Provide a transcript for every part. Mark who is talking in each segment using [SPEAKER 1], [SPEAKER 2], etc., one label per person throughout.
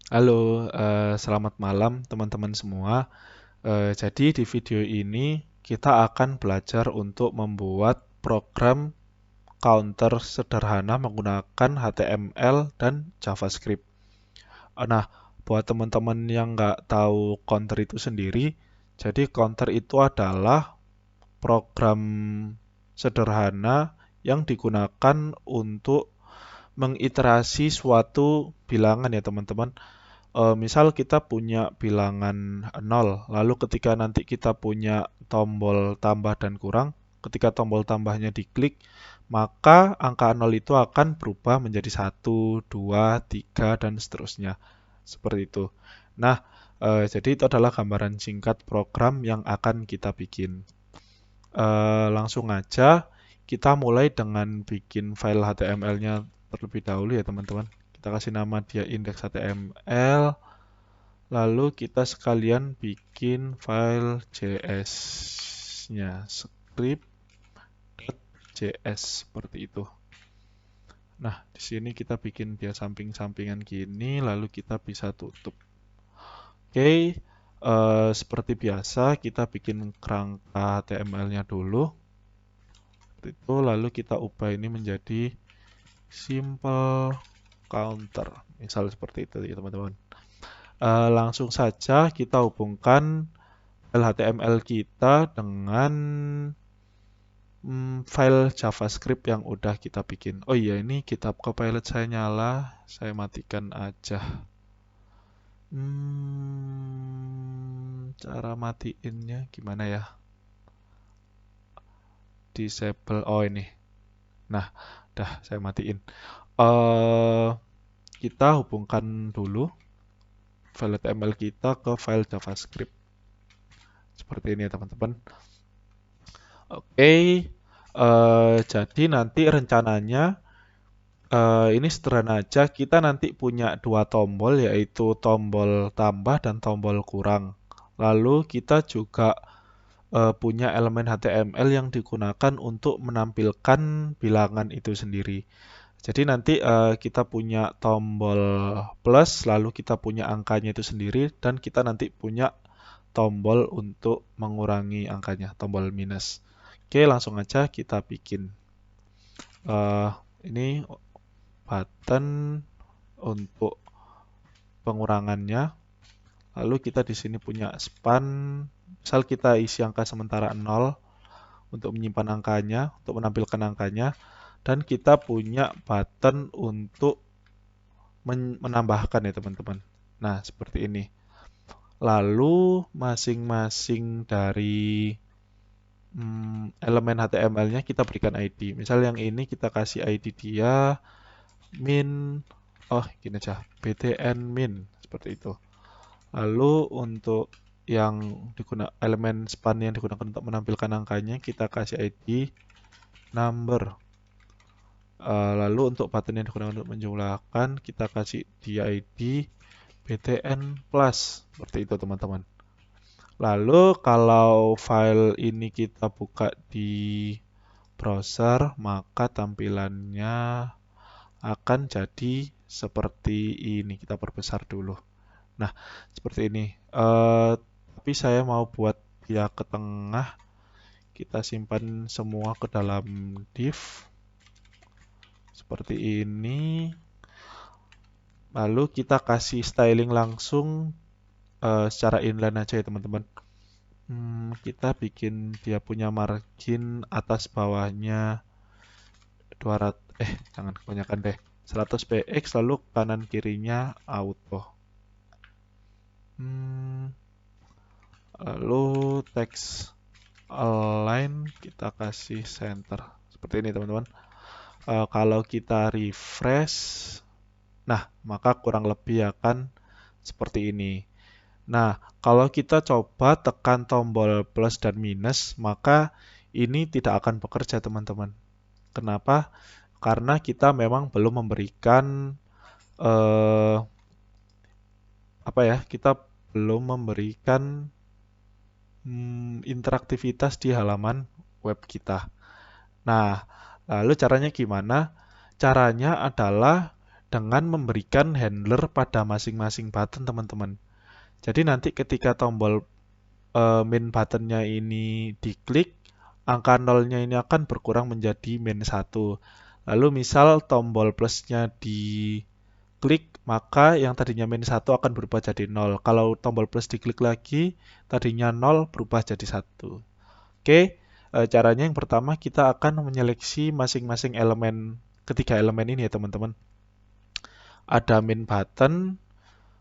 [SPEAKER 1] Halo, selamat malam teman-teman semua. Jadi di video ini kita akan belajar untuk membuat program counter sederhana menggunakan HTML dan JavaScript. Nah, buat teman-teman yang nggak tahu counter itu sendiri, jadi counter itu adalah program sederhana yang digunakan untuk mengiterasi suatu bilangan ya teman-teman. Misal kita punya bilangan 0, lalu ketika nanti kita punya tombol tambah dan kurang, ketika tombol tambahnya diklik, maka angka 0 itu akan berubah menjadi 1, 2, 3, dan seterusnya. Seperti itu. Nah, jadi itu adalah gambaran singkat program yang akan kita bikin. Langsung aja kita mulai dengan bikin file HTML-nya terlebih dahulu ya teman-teman. Kita kasih nama dia index HTML. Lalu kita sekalian bikin file JS-nya, script.js seperti itu. Nah, di sini kita bikin dia samping-sampingan gini, lalu kita bisa tutup. Oke, seperti biasa kita bikin kerangka HTML-nya dulu. Seperti itu, lalu kita ubah ini menjadi simple counter. Misal seperti itu ya teman-teman. Langsung saja kita hubungkan file HTML kita dengan file JavaScript yang udah kita bikin. Oh iya, ini GitHub Copilot saya nyala, saya matikan aja. Cara matiinnya gimana ya? Disable. Oh ini. Nah, dah saya matiin. Eh, kita hubungkan dulu file HTML kita ke file JavaScript. Seperti ini ya teman-teman. Oke, jadi nanti rencananya ini sederhana aja. Kita nanti punya dua tombol, yaitu tombol tambah dan tombol kurang. Lalu kita juga punya elemen HTML yang digunakan untuk menampilkan bilangan itu sendiri. Jadi nanti kita punya tombol plus, lalu kita punya angkanya itu sendiri, dan kita nanti punya tombol untuk mengurangi angkanya, tombol minus. Oke, langsung aja kita bikin. Eh, ini button untuk pengurangannya. Lalu kita di sini punya span. Misal kita isi angka sementara 0 untuk menyimpan angkanya, untuk menampilkan angkanya. Dan kita punya button untuk menambahkan ya teman-teman. Nah, seperti ini. Lalu masing-masing dari elemen HTML-nya kita berikan ID. Misal yang ini kita kasih ID dia min, oh gini aja, btn min, seperti itu. Lalu untuk yang elemen span yang digunakan untuk menampilkan angkanya kita kasih ID number. Lalu untuk button yang digunakan untuk menjumlahkan kita kasih dia ID btn plus, seperti itu teman-teman. Lalu kalau file ini kita buka di browser, maka tampilannya akan jadi seperti ini. Kita perbesar dulu. Nah, seperti ini. Tapi saya mau buat dia ke tengah. Kita simpan semua ke dalam div. Seperti ini. Lalu kita kasih styling langsung secara inline aja ya teman-teman. Kita bikin dia punya margin atas bawahnya 200, jangan kebanyakan deh. 100 px lalu kanan kirinya auto. Lalu text align kita kasih center. Seperti ini teman-teman. Kalau kita refresh, nah maka kurang lebih akan seperti ini. Nah, kalau kita coba tekan tombol plus dan minus, maka ini tidak akan bekerja, teman-teman. Kenapa? Karena kita memang belum memberikan kita belum memberikan interaktivitas di halaman web kita. Nah, lalu caranya gimana? Caranya adalah dengan memberikan handler pada masing-masing button, teman-teman. Jadi nanti ketika tombol min buttonnya ini diklik, angka nolnya ini akan berkurang menjadi min 1. Lalu misal tombol plusnya diklik, maka yang tadinya min 1 akan berubah jadi 0. Kalau tombol plus diklik lagi, tadinya 0 berubah jadi 1. Oke, caranya yang pertama kita akan menyeleksi masing-masing elemen, ketiga elemen ini ya teman-teman. Ada min button,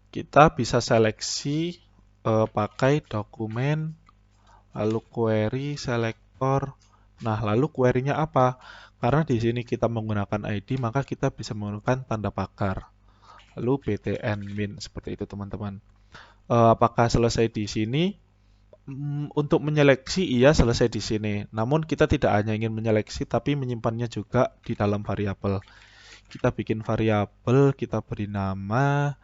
[SPEAKER 1] kita bisa seleksi pakai dokumen, lalu query selector. Nah, lalu query-nya apa? Karena di sini kita menggunakan ID, maka kita bisa menggunakan tanda pakar. Lalu btn min, seperti itu teman-teman. Apakah selesai di sini? Untuk menyeleksi iya selesai di sini. Namun kita tidak hanya ingin menyeleksi, tapi menyimpannya juga di dalam variabel. Kita bikin variabel, kita beri nama,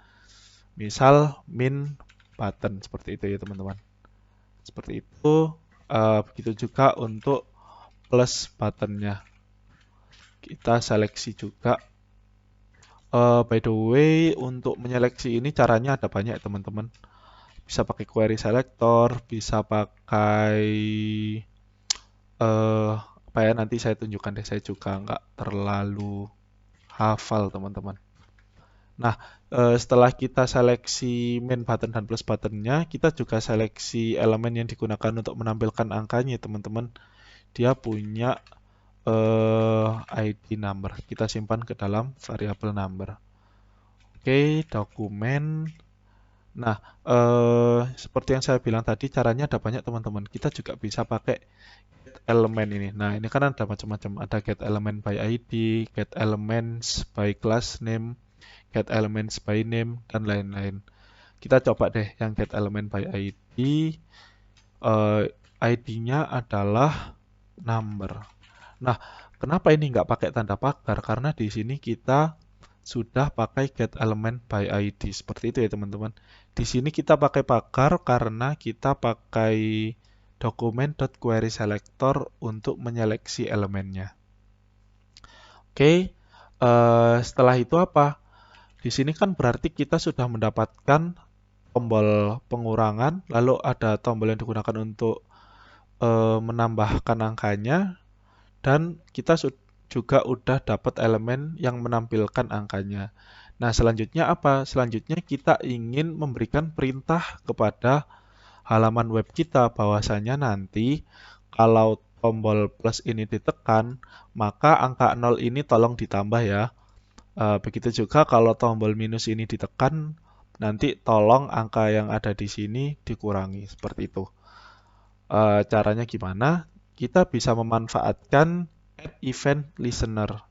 [SPEAKER 1] misal min button, seperti itu ya teman-teman. Seperti itu. Begitu juga untuk plus buttonnya. Kita seleksi juga. By the way, untuk menyeleksi ini caranya ada banyak teman-teman. Bisa pakai query selector, bisa pakai apa ya, nanti saya tunjukkan deh, saya juga nggak terlalu hafal teman-teman. Nah, setelah kita seleksi main button dan plus buttonnya, kita juga seleksi elemen yang digunakan untuk menampilkan angkanya teman-teman. Dia punya ID number, kita simpan ke dalam variabel number. Oke, dokumen. Nah, seperti yang saya bilang tadi, caranya ada banyak teman-teman. Kita juga bisa pakai get elemen ini. Nah, ini kan ada macam-macam. Ada get element by ID, get elements by class name, get elements by name, dan lain-lain. Kita coba deh yang get element by ID. ID-nya adalah number. Nah, kenapa ini nggak pakai tanda pakar? Karena di sini kita sudah pakai get element by ID. Seperti itu ya teman-teman. Di sini kita pakai pakar karena kita pakai dokumen.query selector untuk menyeleksi elemennya. Oke, setelah itu apa? Di sini kan berarti kita sudah mendapatkan tombol pengurangan, lalu ada tombol yang digunakan untuk menambahkan angkanya, dan kita juga udah dapat elemen yang menampilkan angkanya. Nah, selanjutnya apa? Selanjutnya kita ingin memberikan perintah kepada halaman web kita bahwasanya nanti kalau tombol plus ini ditekan, maka angka 0 ini tolong ditambah ya. Begitu juga kalau tombol minus ini ditekan, nanti tolong angka yang ada di sini dikurangi. Seperti itu. Caranya gimana? Kita bisa memanfaatkan add event listener.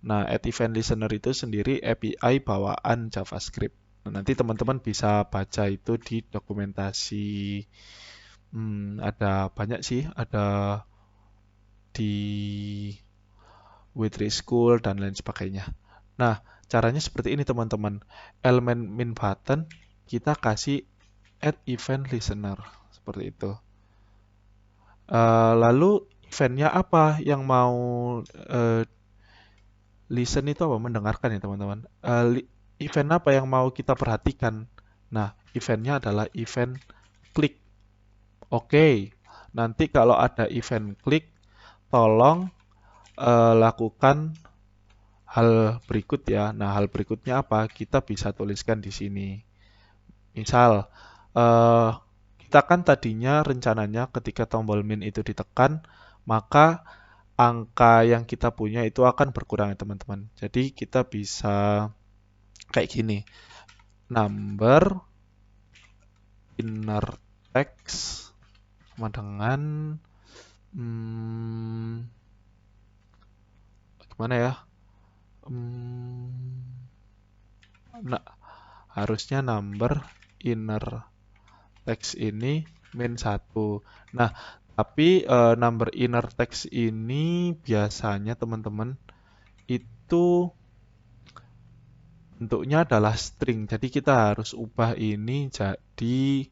[SPEAKER 1] Nah, add event listener itu sendiri API bawaan JavaScript. Nah, nanti teman-teman bisa baca itu di dokumentasi. Ada banyak sih, ada di Witry School dan lain sebagainya. Nah, caranya seperti ini teman-teman. Elemen min button kita kasih add event listener. Seperti itu. Lalu eventnya apa yang mau listen itu apa? Mendengarkan ya teman-teman. Event apa yang mau kita perhatikan? Nah, eventnya adalah event klik. Oke, nanti kalau ada event klik, tolong lakukan hal berikut ya. Nah, hal berikutnya apa? Kita bisa tuliskan di sini. Misal, kita kan tadinya rencananya ketika tombol min itu ditekan, maka angka yang kita punya itu akan berkurang ya teman-teman. Jadi kita bisa kayak gini. Number inner text sama dengan gimana ya? Nah, harusnya number inner text ini min 1. Nah, tapi number inner text ini biasanya teman-teman itu bentuknya adalah string. Jadi kita harus ubah ini jadi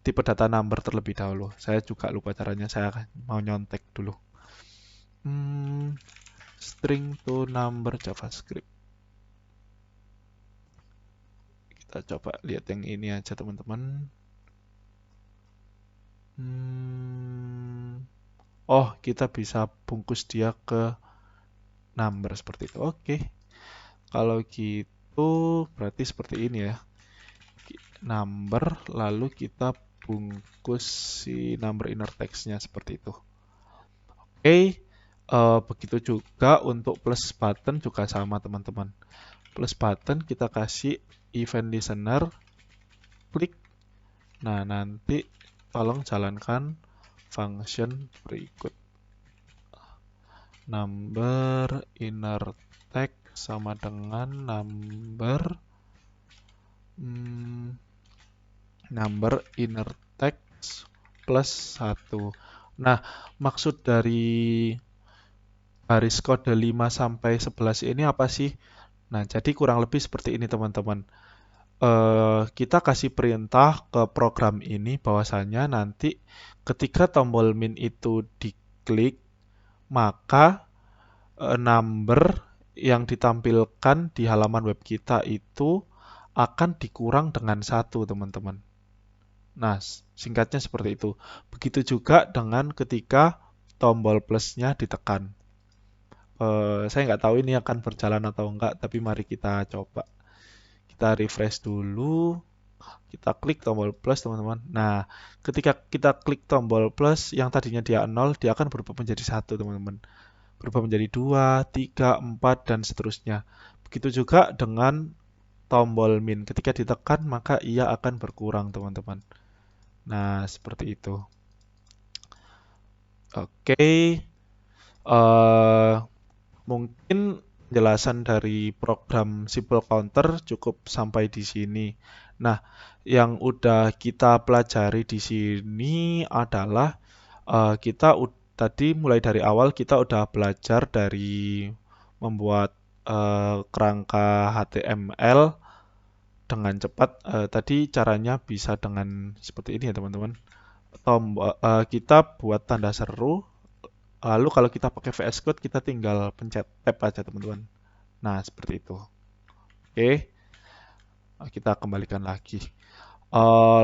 [SPEAKER 1] tipe data number terlebih dahulu. Saya juga lupa caranya, saya mau nyontek dulu. string to number JavaScript. Kita coba lihat yang ini aja teman-teman. Oh, kita bisa bungkus dia ke number seperti itu. Oke. Kalau gitu berarti seperti ini ya. Number, lalu kita bungkus si number inner text-nya seperti itu. Oke. Begitu juga untuk plus button juga sama teman-teman. Plus button kita kasih event listener, klik. Nah, nanti tolong jalankan function berikut. Number inner text sama dengan number inner text plus 1. Nah, maksud dari baris kode 5 sampai 11 ini apa sih? Nah, jadi kurang lebih seperti ini teman-teman. Kita kasih perintah ke program ini bahwasanya nanti ketika tombol min itu diklik, maka number yang ditampilkan di halaman web kita itu akan dikurang dengan 1 teman-teman. Nah, singkatnya seperti itu. Begitu juga dengan ketika tombol plusnya ditekan. Saya nggak tahu ini akan berjalan atau enggak, tapi mari kita coba. Kita refresh dulu. Kita klik tombol plus, teman-teman. Nah, ketika kita klik tombol plus, yang tadinya dia 0, dia akan berubah menjadi 1, teman-teman. Berubah menjadi 2, 3, 4, dan seterusnya. Begitu juga dengan tombol min. Ketika ditekan, maka ia akan berkurang, teman-teman. Nah, seperti itu. Oke. Mungkin penjelasan dari program Simple Counter cukup sampai di sini. Nah, yang udah kita pelajari di sini adalah kita tadi mulai dari awal kita udah belajar dari membuat kerangka HTML dengan cepat. Tadi caranya bisa dengan seperti ini ya teman-teman. Kita buat tanda seru. Lalu kalau kita pakai VS Code, kita tinggal pencet tab aja teman-teman. Nah, seperti itu. Oke, kita kembalikan lagi.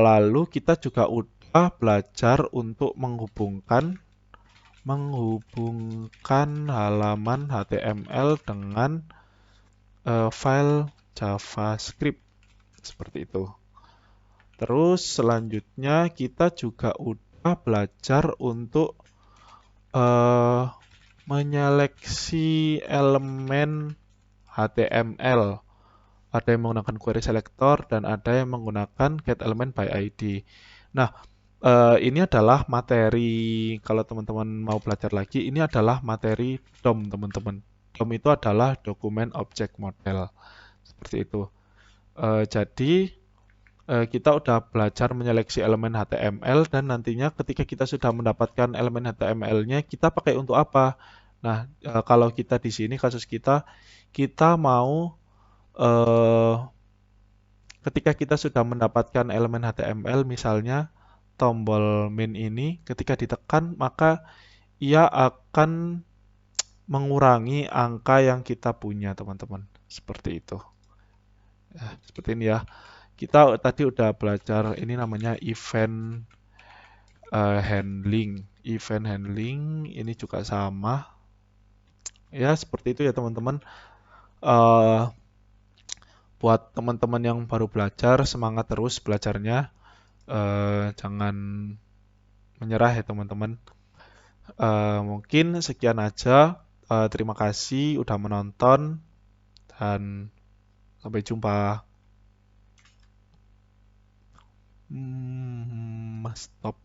[SPEAKER 1] Lalu kita juga udah belajar untuk menghubungkan halaman HTML dengan file JavaScript. Seperti itu. Terus selanjutnya kita juga udah belajar untuk menyeleksi elemen HTML. Ada yang menggunakan query selector dan ada yang menggunakan get element by ID. Nah, ini adalah materi, kalau teman-teman mau belajar lagi, ini adalah materi DOM, teman-teman. DOM itu adalah dokumen object model. Seperti itu. Jadi, kita udah belajar menyeleksi elemen HTML dan nantinya ketika kita sudah mendapatkan elemen HTML-nya, kita pakai untuk apa? Nah, kalau kita di sini kasus kita mau ketika kita sudah mendapatkan elemen HTML, misalnya tombol min ini, ketika ditekan maka ia akan mengurangi angka yang kita punya, teman-teman. Seperti itu. Seperti ini ya. Kita tadi udah belajar ini namanya event handling. Event handling ini juga sama. Ya, seperti itu ya teman-teman. Buat teman-teman yang baru belajar, semangat terus belajarnya. Jangan menyerah ya teman-teman. Mungkin sekian aja. Terima kasih udah menonton dan sampai jumpa. Stop.